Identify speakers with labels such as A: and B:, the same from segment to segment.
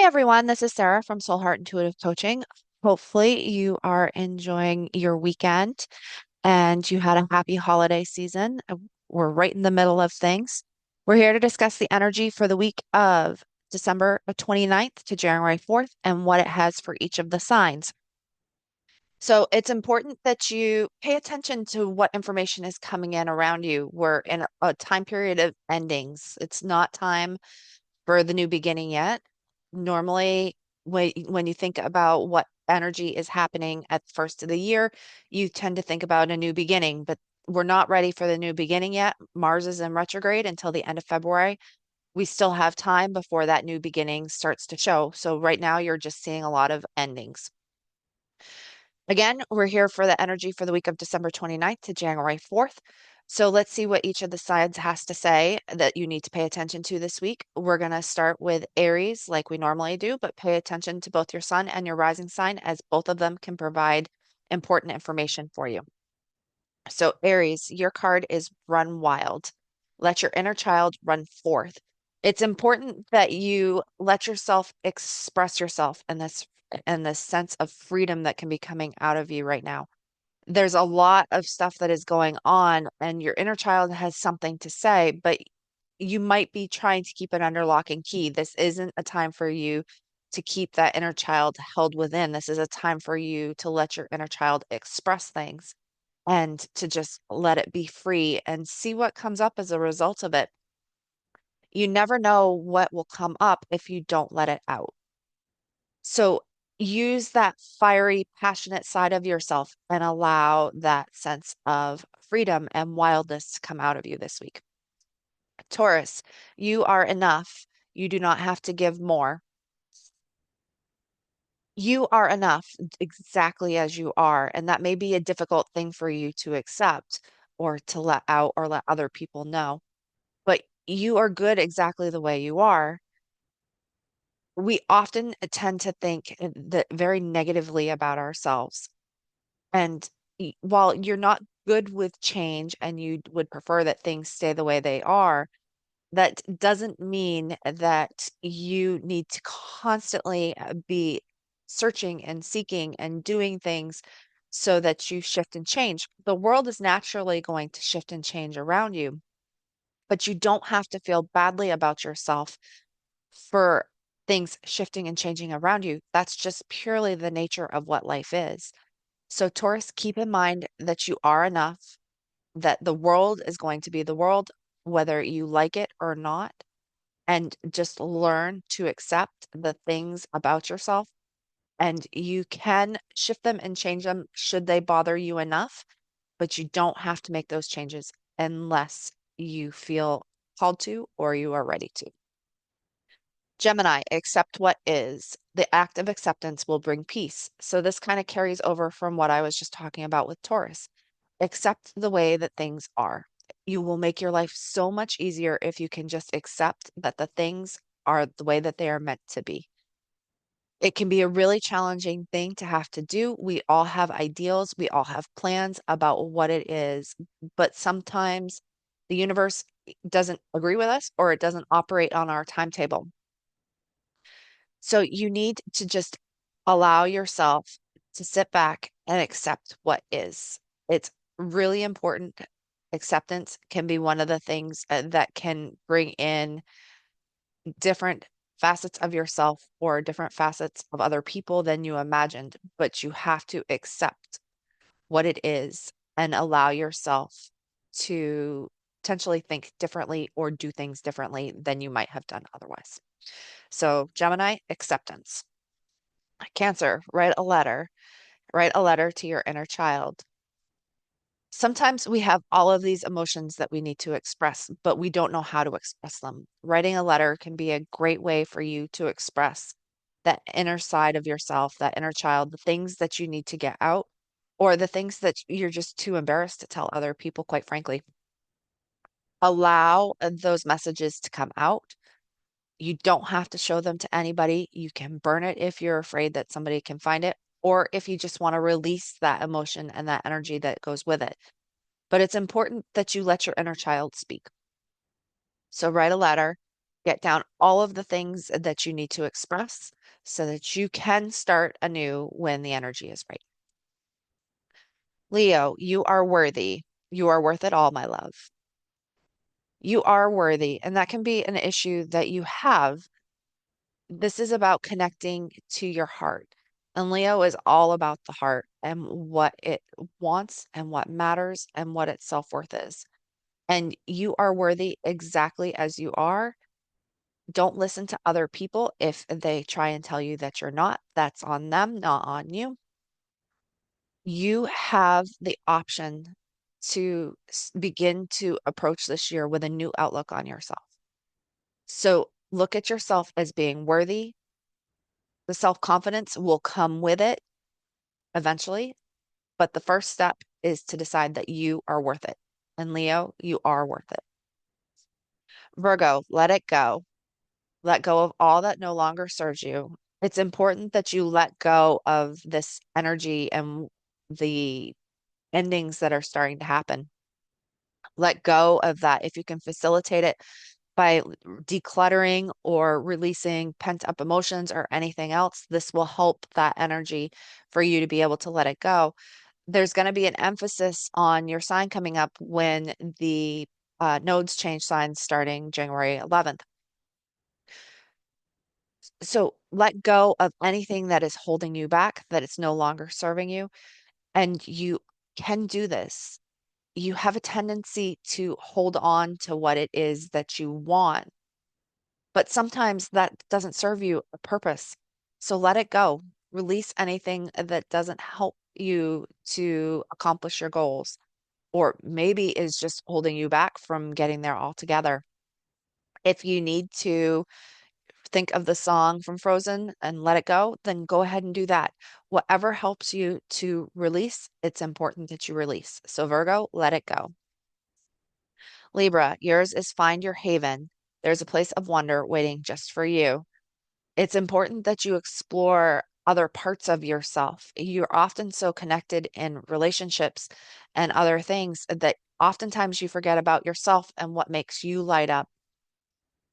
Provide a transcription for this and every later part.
A: Hi, everyone. This is Sarah from Soul Heart Intuitive Coaching. Hopefully, you are enjoying your weekend and you had a happy holiday season. We're right in the middle of things. We're here to discuss the energy for the week of December 29th to January 4th and what it has for each of the signs. So, it's important that you pay attention to what information is coming in around you. We're in a time period of endings. It's not time for the new beginning yet. Normally, when you think about what energy is happening at the first of the year, you tend to think about a new beginning, but we're not ready for the new beginning yet. Mars is in retrograde until the end of February. We still have time before that new beginning starts to show. So right now, you're just seeing a lot of endings. Again, we're here for the energy for the week of December 29th to January 4th. So let's see what each of the sides has to say that you need to pay attention to this week. We're going to start with Aries like we normally do, but pay attention to both your sun and your rising sign as both of them can provide important information for you. So, Aries, your card is run wild. Let your inner child run forth. It's important that you let yourself express yourself in this sense of freedom that can be coming out of you right now. There's a lot of stuff that is going on, and your inner child has something to say, but you might be trying to keep it under lock and key. This isn't a time for you to keep that inner child held within. This is a time for you to let your inner child express things and to just let it be free and see what comes up as a result of it. You never know what will come up if you don't let it out. So use that fiery, passionate side of yourself and allow that sense of freedom and wildness to come out of you this week. Taurus, you are enough. You do not have to give more. You are enough exactly as you are. And that may be a difficult thing for you to accept or to let out or let other people know. But you are good exactly the way you are. We often tend to think that very negatively about ourselves. And while you're not good with change and you would prefer that things stay the way they are, that doesn't mean that you need to constantly be searching and seeking and doing things so that you shift and change. The world is naturally going to shift and change around you, but you don't have to feel badly about yourself for things shifting and changing around you. That's just purely the nature of what life is. So, Taurus, keep in mind that you are enough, that the world is going to be the world, whether you like it or not, and just learn to accept the things about yourself. And you can shift them and change them should they bother you enough, but you don't have to make those changes unless you feel called to or you are ready to. Gemini, accept what is. The act of acceptance will bring peace. So this kind of carries over from what I was just talking about with Taurus. Accept the way that things are. You will make your life so much easier if you can just accept that the things are the way that they are meant to be. It can be a really challenging thing to have to do. We all have ideals, we all have plans about what it is, but sometimes the universe doesn't agree with us or it doesn't operate on our timetable. So you need to just allow yourself to sit back and accept what is. It's really important. Acceptance can be one of the things that can bring in different facets of yourself or different facets of other people than you imagined, but you have to accept what it is and allow yourself to potentially think differently or do things differently than you might have done otherwise. So, Gemini, acceptance. Cancer, write a letter to your inner child. Sometimes we have all of these emotions that we need to express, but we don't know how to express them. Writing a letter can be a great way for you to express that inner side of yourself, that inner child, the things that you need to get out, or the things that you're just too embarrassed to tell other people, quite frankly. Allow those messages to come out. You don't have to show them to anybody. You can burn it if you're afraid that somebody can find it, or if you just want to release that emotion and that energy that goes with it. But it's important that you let your inner child speak. So write a letter. Get down all of the things that you need to express so that you can start anew when the energy is right. Leo, you are worthy. You are worth it all, my love. You are worthy, and that can be an issue that you have. This is about connecting to your heart. And Leo is all about the heart and what it wants and what matters and what its self-worth is. And you are worthy exactly as you are. Don't listen to other people if they try and tell you that you're not. That's on them, not on you. You have the option to begin to approach this year with a new outlook on yourself. So look at yourself as being worthy. The self-confidence will come with it eventually, but the first step is to decide that you are worth it. And Leo, you are worth it. Virgo, let it go. Let go of all that no longer serves you. It's important that you let go of this energy and the endings that are starting to happen. Let go of that. If you can facilitate it by decluttering or releasing pent-up emotions or anything else, this will help that energy for you to be able to let it go. There's going to be an emphasis on your sign coming up when the nodes change signs starting January 11th. So let go of anything that is holding you back, that it's no longer serving you, and you can do this. You have a tendency to hold on to what it is that you want, but sometimes that doesn't serve you a purpose. So let it go. Release anything that doesn't help you to accomplish your goals, or maybe is just holding you back from getting there altogether. If you need to think of the song from Frozen and let it go, then go ahead and do that. Whatever helps you to release, it's important that you release. So, Virgo, let it go. Libra, yours is find your haven. There's a place of wonder waiting just for you. It's important that you explore other parts of yourself. You're often so connected in relationships and other things that oftentimes you forget about yourself and what makes you light up.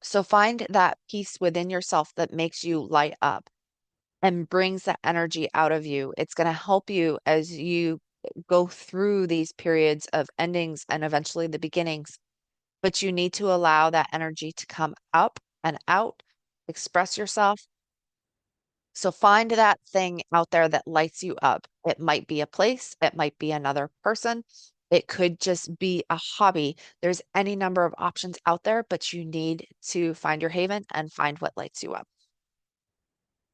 A: So find that peace within yourself that makes you light up and brings that energy out of you. It's going to help you as you go through these periods of endings and eventually the beginnings. But you need to allow that energy to come up and out, express yourself. So find that thing out there that lights you up. It might be a place, it might be another person, it could just be a hobby. There's any number of options out there, but you need to find your haven and find what lights you up.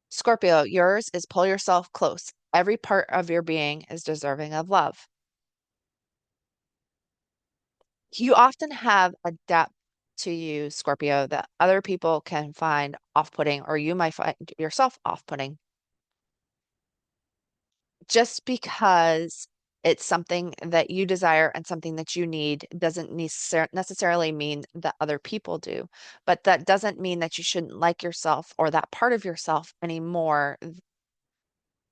A: Scorpio, yours is pull yourself close. Every part of your being is deserving of love. You often have a depth to you, Scorpio, that other people can find off-putting, or you might find yourself off-putting. Just because it's something that you desire and something that you need doesn't necessarily mean that other people do. But that doesn't mean that you shouldn't like yourself or that part of yourself anymore.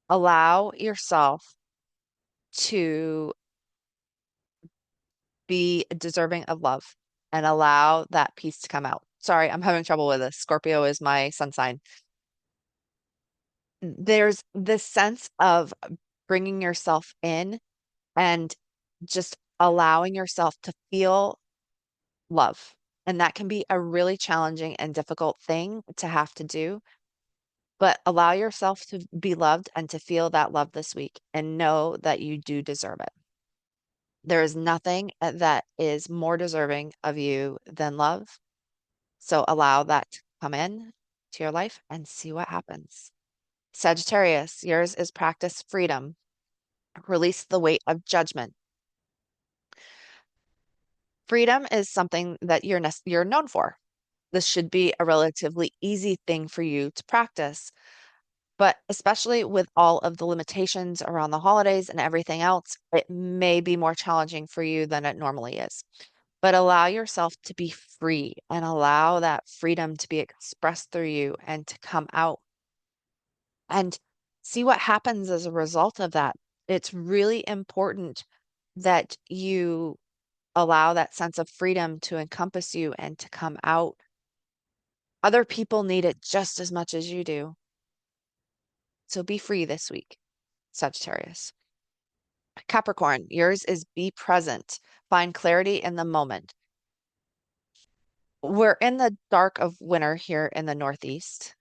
A: Allow yourself to be deserving of love and allow that peace to come out. Sorry, I'm having trouble with this. Scorpio is my sun sign. There's this sense of bringing yourself in and just allowing yourself to feel love. And that can be a really challenging and difficult thing to have to do. But allow yourself to be loved and to feel that love this week and know that you do deserve it. There is nothing that is more deserving of you than love. So allow that to come in to your life and see what happens. Sagittarius, yours is practice freedom. Release the weight of judgment. Freedom is something that you're known for. This should be a relatively easy thing for you to practice, but especially with all of the limitations around the holidays and everything else, it may be more challenging for you than it normally is. But allow yourself to be free and allow that freedom to be expressed through you and to come out and see what happens as a result of that. It's really important that you allow that sense of freedom to encompass you and to come out Other people need it just as much as you do. So be free this week, Sagittarius. Capricorn, yours is be present. Find clarity in the moment. We're in the dark of winter here in the Northeast,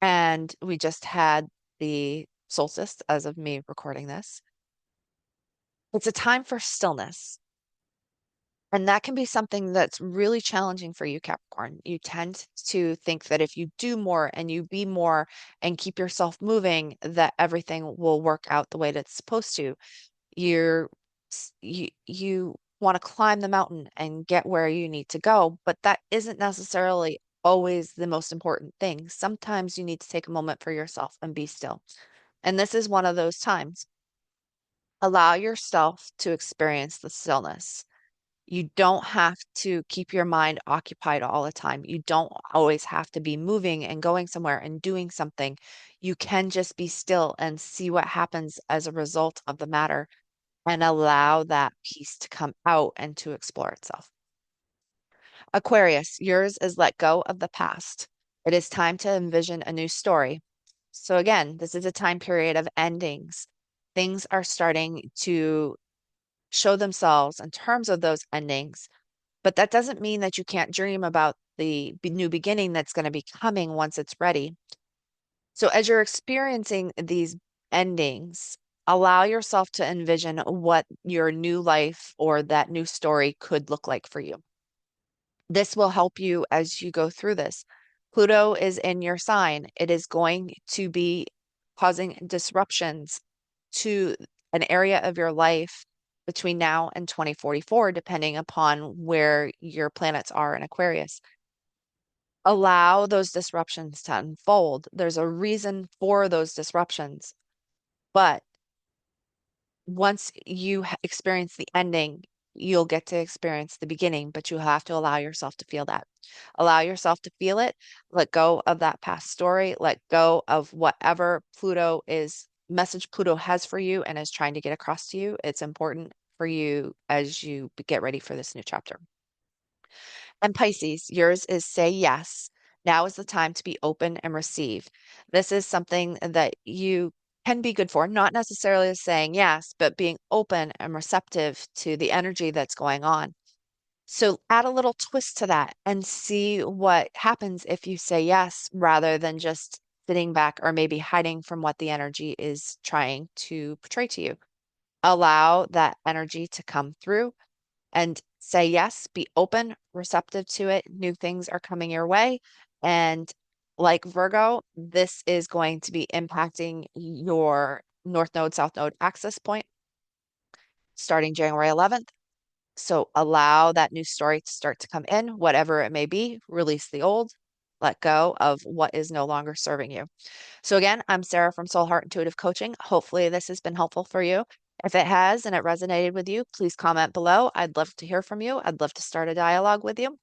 A: and we just had the solstice as of me recording this. It's a time for stillness. And that can be something that's really challenging for you, Capricorn. You tend to think that if you do more and you be more and keep yourself moving, that everything will work out the way that it's supposed to. You want to climb the mountain and get where you need to go, but that isn't necessarily always the most important thing. Sometimes you need to take a moment for yourself and be still. And this is one of those times. Allow yourself to experience the stillness. You don't have to keep your mind occupied all the time. You don't always have to be moving and going somewhere and doing something. You can just be still and see what happens as a result of the matter and allow that piece to come out and to explore itself. Aquarius, yours is let go of the past. It is time to envision a new story. So, again, this is a time period of endings. Things are starting to show themselves in terms of those endings, but that doesn't mean that you can't dream about the new beginning that's going to be coming once it's ready. So, as you're experiencing these endings, allow yourself to envision what your new life or that new story could look like for you. This will help you as you go through this. Pluto is in your sign. It is going to be causing disruptions to an area of your life between now and 2044, depending upon where your planets are in Aquarius. Allow those disruptions to unfold. There's a reason for those disruptions, but once you experience the ending, you'll get to experience the beginning, but you have to allow yourself to feel that. Allow yourself to feel it. Let go of that past story. Let go of whatever message Pluto has for you and is trying to get across to you. It's important for you as you get ready for this new chapter. And Pisces, yours is say yes. Now is the time to be open and receive. This is something that you can be good for, not necessarily saying yes, but being open and receptive to the energy that's going on. So add a little twist to that and see what happens if you say yes rather than just sitting back or maybe hiding from what the energy is trying to portray to you. Allow that energy to come through and say yes, be open, receptive to it. New things are coming your way. And like Virgo, this is going to be impacting your North Node, South Node access point starting January 11th. So allow that new story to start to come in, whatever it may be, release the old, let go of what is no longer serving you. So again, I'm Sarah from Soul Heart Intuitive Coaching. Hopefully this has been helpful for you. If it has and it resonated with you, please comment below. I'd love to hear from you. I'd love to start a dialogue with you.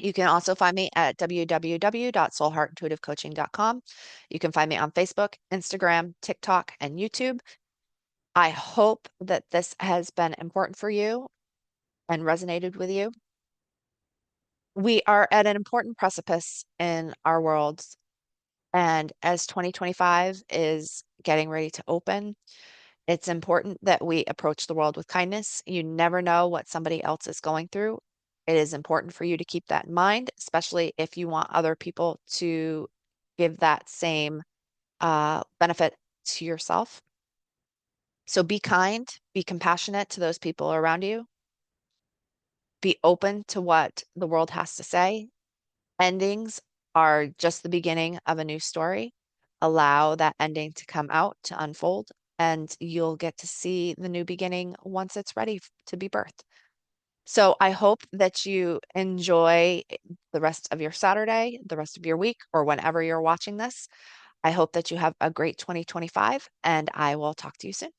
A: You can also find me at www.soulheartintuitivecoaching.com. You can find me on Facebook, Instagram, TikTok, and YouTube. I hope that this has been important for you and resonated with you. We are at an important precipice in our worlds. And as 2025 is getting ready to open, it's important that we approach the world with kindness. You never know what somebody else is going through. It is important for you to keep that in mind, especially if you want other people to give that same benefit to yourself. So be kind, be compassionate to those people around you, be open to what the world has to say. Endings are just the beginning of a new story. Allow that ending to come out, to unfold, and you'll get to see the new beginning once it's ready to be birthed. So I hope that you enjoy the rest of your Saturday, the rest of your week, or whenever you're watching this. I hope that you have a great 2025, and I will talk to you soon.